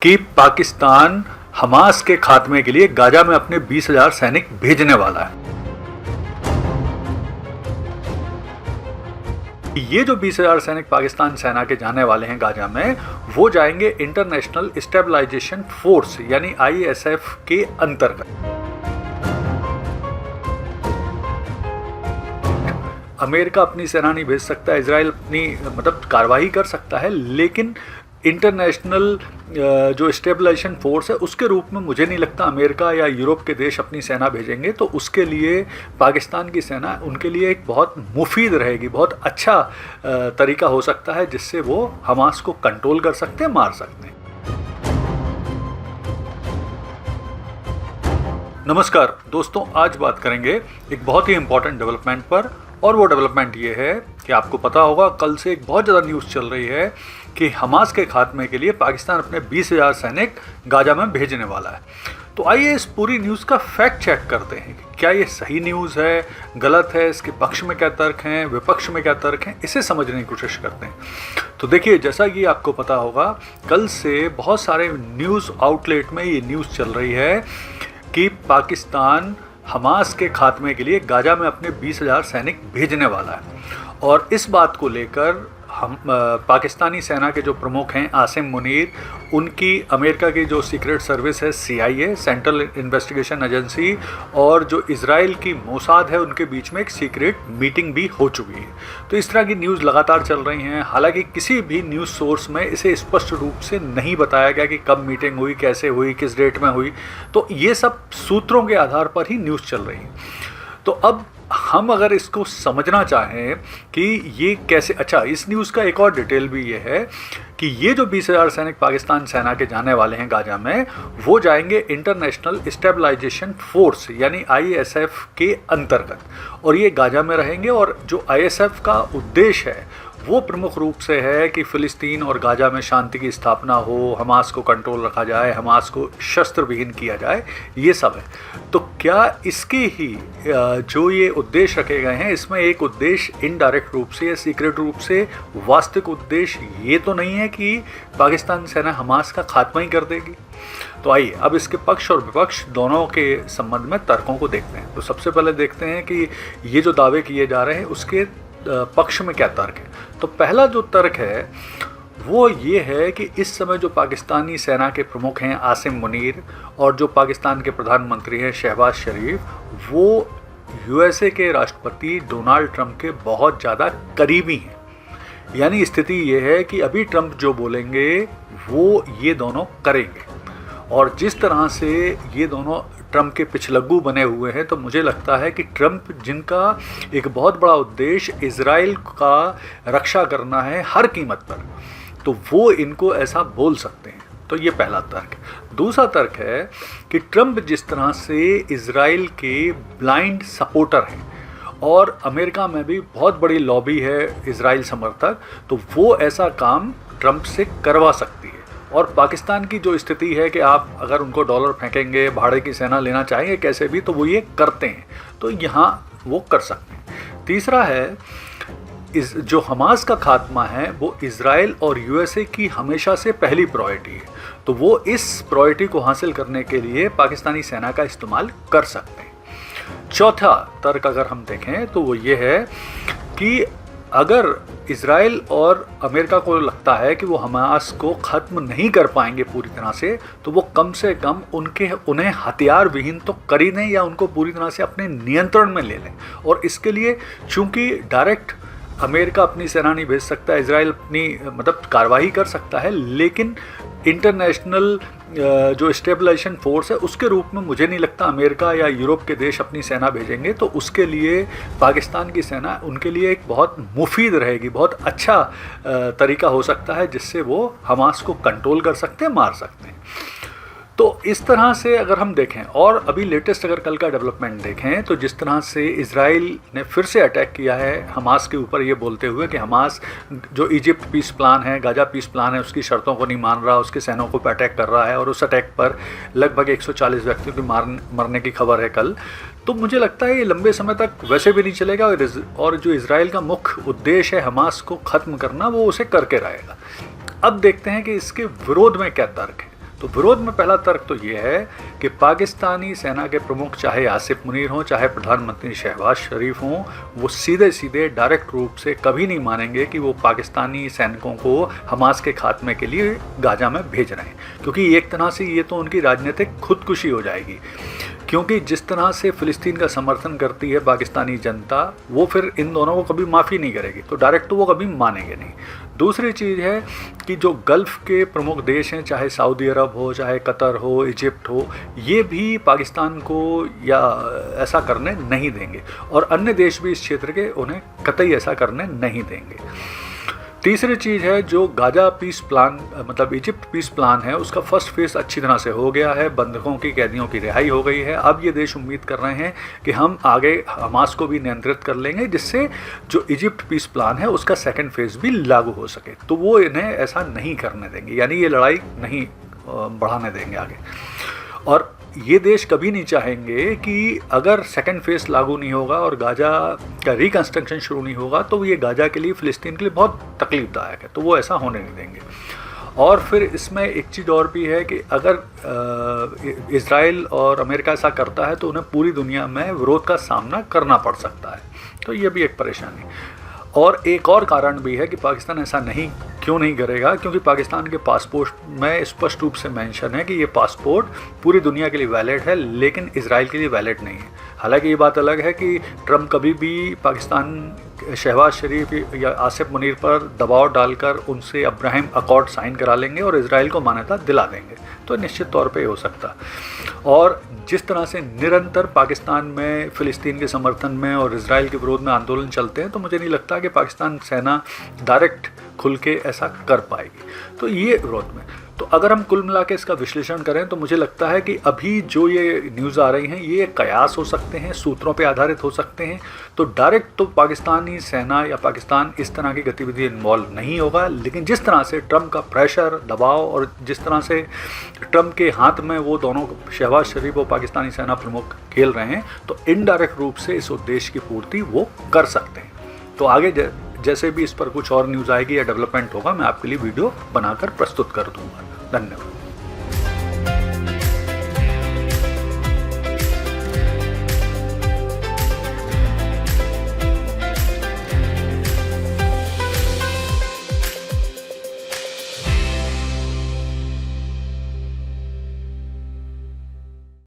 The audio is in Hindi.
कि पाकिस्तान हमास के खात्मे के लिए गाजा में अपने 20,000 सैनिक भेजने वाला है। ये जो 20,000 सैनिक पाकिस्तान सेना के जाने वाले हैं गाजा में, वो जाएंगे इंटरनेशनल स्टेबलाइजेशन फोर्स यानी ISF के अंतर्गत। अमेरिका अपनी सेना नहीं भेज सकता, इजराइल अपनी कार्रवाई कर सकता है, लेकिन इंटरनेशनल जो स्टेबलाइजेशन फोर्स है उसके रूप में मुझे नहीं लगता अमेरिका या यूरोप के देश अपनी सेना भेजेंगे। तो उसके लिए पाकिस्तान की सेना उनके लिए एक बहुत मुफीद रहेगी, बहुत अच्छा तरीका हो सकता है जिससे वो हमास को कंट्रोल कर सकते हैं, मार सकते हैं। नमस्कार दोस्तों, आज बात करेंगे एक बहुत ही इंपॉर्टेंट डेवलपमेंट पर, और वो डेवलपमेंट ये है कि आपको पता होगा कल से एक बहुत ज़्यादा न्यूज़ चल रही है कि हमास के खात्मे के लिए पाकिस्तान अपने 20,000 सैनिक गाजा में भेजने वाला है। तो आइए इस पूरी न्यूज़ का फैक्ट चेक करते हैं कि क्या ये सही न्यूज़ है, गलत है, इसके पक्ष में क्या तर्क हैं, विपक्ष में क्या तर्क हैं, इसे समझने की कोशिश करते हैं। तो देखिए, जैसा कि आपको पता होगा कल से बहुत सारे न्यूज़ आउटलेट में ये न्यूज़ चल रही है कि पाकिस्तान हमास के खात्मे के लिए गाजा में अपने 20,000 सैनिक भेजने वाला है। और इस बात को लेकर हम पाकिस्तानी सेना के जो प्रमुख हैं आसिम मुनीर, उनकी अमेरिका की जो सीक्रेट सर्विस है CIA सेंट्रल इन्वेस्टिगेशन एजेंसी, और जो इजराइल की मोसाद है, उनके बीच में एक सीक्रेट मीटिंग भी हो चुकी है। तो इस तरह की न्यूज़ लगातार चल रही हैं। हालांकि किसी भी न्यूज़ सोर्स में इसे स्पष्ट रूप से नहीं बताया गया कि कब मीटिंग हुई, कैसे हुई, किस डेट में हुई। तो ये सब सूत्रों के आधार पर ही न्यूज़ चल रही है। तो अब हम अगर इसको समझना चाहें कि ये कैसे, अच्छा, इस न्यूज़ का एक और डिटेल भी ये है कि ये जो 20,000 सैनिक पाकिस्तान सेना के जाने वाले हैं गाजा में, वो जाएंगे इंटरनेशनल स्टेबलाइजेशन फोर्स यानी ISF के अंतर्गत, और ये गाजा में रहेंगे। और जो ISF का उद्देश्य है वो प्रमुख रूप से है कि फ़िलिस्तीन और गाजा में शांति की स्थापना हो, हमास को कंट्रोल रखा जाए, हमास को शस्त्र विहीन किया जाए, ये सब है। तो क्या इसके ही जो ये उद्देश्य रखे गए हैं, इसमें एक उद्देश्य इनडायरेक्ट रूप से या सीक्रेट रूप से, वास्तविक उद्देश्य ये तो नहीं है कि पाकिस्तान सेना हमास का खात्मा ही कर देगी? तो आइए अब इसके पक्ष और विपक्ष दोनों के संबंध में तर्कों को देखते हैं। तो सबसे पहले देखते हैं कि ये जो दावे किए जा रहे हैं उसके पक्ष में क्या तर्क है। तो पहला जो तर्क है वो ये है कि इस समय जो पाकिस्तानी सेना के प्रमुख हैं आसिम मुनीर, और जो पाकिस्तान के प्रधानमंत्री हैं शहबाज शरीफ, वो USA के राष्ट्रपति डोनाल्ड ट्रंप के बहुत ज़्यादा करीबी हैं। यानी स्थिति ये है कि अभी ट्रंप जो बोलेंगे वो ये दोनों करेंगे। और जिस तरह से ये दोनों ट्रंप के पिछलग्गू बने हुए हैं, तो मुझे लगता है कि ट्रंप, जिनका एक बहुत बड़ा उद्देश्य इजराइल का रक्षा करना है हर कीमत पर, तो वो इनको ऐसा बोल सकते हैं। तो ये पहला तर्क है। दूसरा तर्क है कि ट्रंप जिस तरह से इजराइल के ब्लाइंड सपोर्टर हैं, और अमेरिका में भी बहुत बड़ी लॉबी है इजराइल समर्थक, तो वो ऐसा काम ट्रंप से करवा सकती है। और पाकिस्तान की जो स्थिति है कि आप अगर उनको डॉलर फेंकेंगे, भाड़े की सेना लेना चाहेंगे कैसे भी, तो वो ये करते हैं, तो यहाँ वो कर सकते हैं। तीसरा है, इस जो हमास का खात्मा है वो इजराइल और USA की हमेशा से पहली प्रायोरिटी है, तो वो इस प्रायोरिटी को हासिल करने के लिए पाकिस्तानी सेना का इस्तेमाल कर सकते हैं। चौथा तर्क अगर हम देखें तो वो ये है कि अगर इजराइल और अमेरिका को लगता है कि वो हमास को ख़त्म नहीं कर पाएंगे पूरी तरह से, तो वो कम से कम उन्हें हथियार विहीन तो कर ही दें, या उनको पूरी तरह से अपने नियंत्रण में ले लें। और इसके लिए चूंकि डायरेक्ट अमेरिका अपनी सेना नहीं भेज सकता, इजराइल अपनी कार्रवाई कर सकता है, लेकिन इंटरनेशनल जो स्टेबलाइजेशन फोर्स है उसके रूप में मुझे नहीं लगता अमेरिका या यूरोप के देश अपनी सेना भेजेंगे। तो उसके लिए पाकिस्तान की सेना उनके लिए एक बहुत मुफीद रहेगी, बहुत अच्छा तरीका हो सकता है जिससे वो हमास को कंट्रोल कर सकते हैं, मार सकते हैं। तो इस तरह से अगर हम देखें, और अभी लेटेस्ट अगर कल का डेवलपमेंट देखें, तो जिस तरह से इजराइल ने फिर से अटैक किया है हमास के ऊपर, ये बोलते हुए कि हमास जो इजिप्ट पीस प्लान है, गाजा पीस प्लान है, उसकी शर्तों को नहीं मान रहा, उसके सैनिकों पर अटैक कर रहा है, और उस अटैक पर लगभग 140 व्यक्तियों की मरने की खबर है कल। तो मुझे लगता है ये लंबे समय तक वैसे भी नहीं चलेगा, और जो इजराइल का मुख्य उद्देश्य है हमास को ख़त्म करना, वो उसे करके रहेगा। अब देखते हैं कि इसके विरोध में क्या तर्क है। तो विरोध में पहला तर्क तो ये है कि पाकिस्तानी सेना के प्रमुख चाहे आसिफ मुनीर हों चाहे प्रधानमंत्री शहबाज शरीफ हों, वो सीधे सीधे डायरेक्ट रूप से कभी नहीं मानेंगे कि वो पाकिस्तानी सैनिकों को हमास के खात्मे के लिए गाजा में भेज रहे हैं, क्योंकि एक तरह से ये तो उनकी राजनीतिक खुदकुशी हो जाएगी। क्योंकि जिस तरह से फ़िलिस्तीन का समर्थन करती है पाकिस्तानी जनता, वो फिर इन दोनों को कभी माफ़ी नहीं करेगी, तो डायरेक्ट तो वो कभी मानेंगे नहीं। दूसरी चीज़ है कि जो गल्फ़ के प्रमुख देश हैं, चाहे सऊदी अरब हो, चाहे कतर हो, इजिप्ट हो, ये भी पाकिस्तान को या ऐसा करने नहीं देंगे, और अन्य देश भी इस क्षेत्र के उन्हें कतई ऐसा करने नहीं देंगे। तीसरी चीज़ है जो गाजा पीस प्लान, मतलब इजिप्ट पीस प्लान है, उसका फर्स्ट फेज़ अच्छी तरह से हो गया है, बंधकों की, कैदियों की रिहाई हो गई है। अब ये देश उम्मीद कर रहे हैं कि हम आगे हमास को भी नियंत्रित कर लेंगे, जिससे जो इजिप्ट पीस प्लान है उसका सेकंड फेज़ भी लागू हो सके। तो वो इन्हें ऐसा नहीं करने देंगे, यानी ये लड़ाई नहीं बढ़ाने देंगे आगे। और ये देश कभी नहीं चाहेंगे कि अगर सेकंड फेज़ लागू नहीं होगा और गाजा का रिकन्स्ट्रक्शन शुरू नहीं होगा तो ये गाजा के लिए, फ़िलिस्तीन के लिए बहुत तकलीफ़दायक है, तो वो ऐसा होने नहीं देंगे। और फिर इसमें एक चीज़ और भी है कि अगर इज़राइल और अमेरिका ऐसा करता है तो उन्हें पूरी दुनिया में विरोध का सामना करना पड़ सकता है, तो ये भी एक परेशानी। और एक और कारण भी है कि पाकिस्तान ऐसा क्यों नहीं करेगा, क्योंकि पाकिस्तान के पासपोर्ट में स्पष्ट रूप से मेंशन है कि ये पासपोर्ट पूरी दुनिया के लिए वैलिड है, लेकिन इजराइल के लिए वैलिड नहीं है। हालांकि ये बात अलग है कि ट्रंप कभी भी पाकिस्तान शहबाज शरीफ या आसिफ मुनीर पर दबाव डालकर उनसे अब्राहम अकॉर्ड साइन करा लेंगे और इजराइल को मान्यता दिला देंगे, तो निश्चित तौर पे हो सकता। और जिस तरह से निरंतर पाकिस्तान में फ़िलिस्तीन के समर्थन में और इजराइल के विरोध में आंदोलन चलते हैं, तो मुझे नहीं लगता कि पाकिस्तान सेना डायरेक्ट खुल के ऐसा कर पाएगी। तो ये विरोध में, तो अगर हम कुल मिला के इसका विश्लेषण करें तो मुझे लगता है कि अभी जो ये न्यूज़ आ रही हैं ये कयास हो सकते हैं, सूत्रों पे आधारित हो सकते हैं। तो डायरेक्ट तो पाकिस्तानी सेना या पाकिस्तान इस तरह की गतिविधि इन्वॉल्व नहीं होगा, लेकिन जिस तरह से ट्रंप का प्रेशर, दबाव और जिस तरह से ट्रंप के हाथ में वो दोनों शहबाज शरीफ और पाकिस्तानी सेना प्रमुख खेल रहे हैं, तो इनडायरेक्ट रूप से इस उद्देश्य की पूर्ति वो कर सकते हैं। तो आगे जैसे भी इस पर कुछ और न्यूज़ आएगी या डेवलपमेंट होगा, मैं आपके लिए वीडियो बनाकर प्रस्तुत कर दूंगा। धन्यवाद।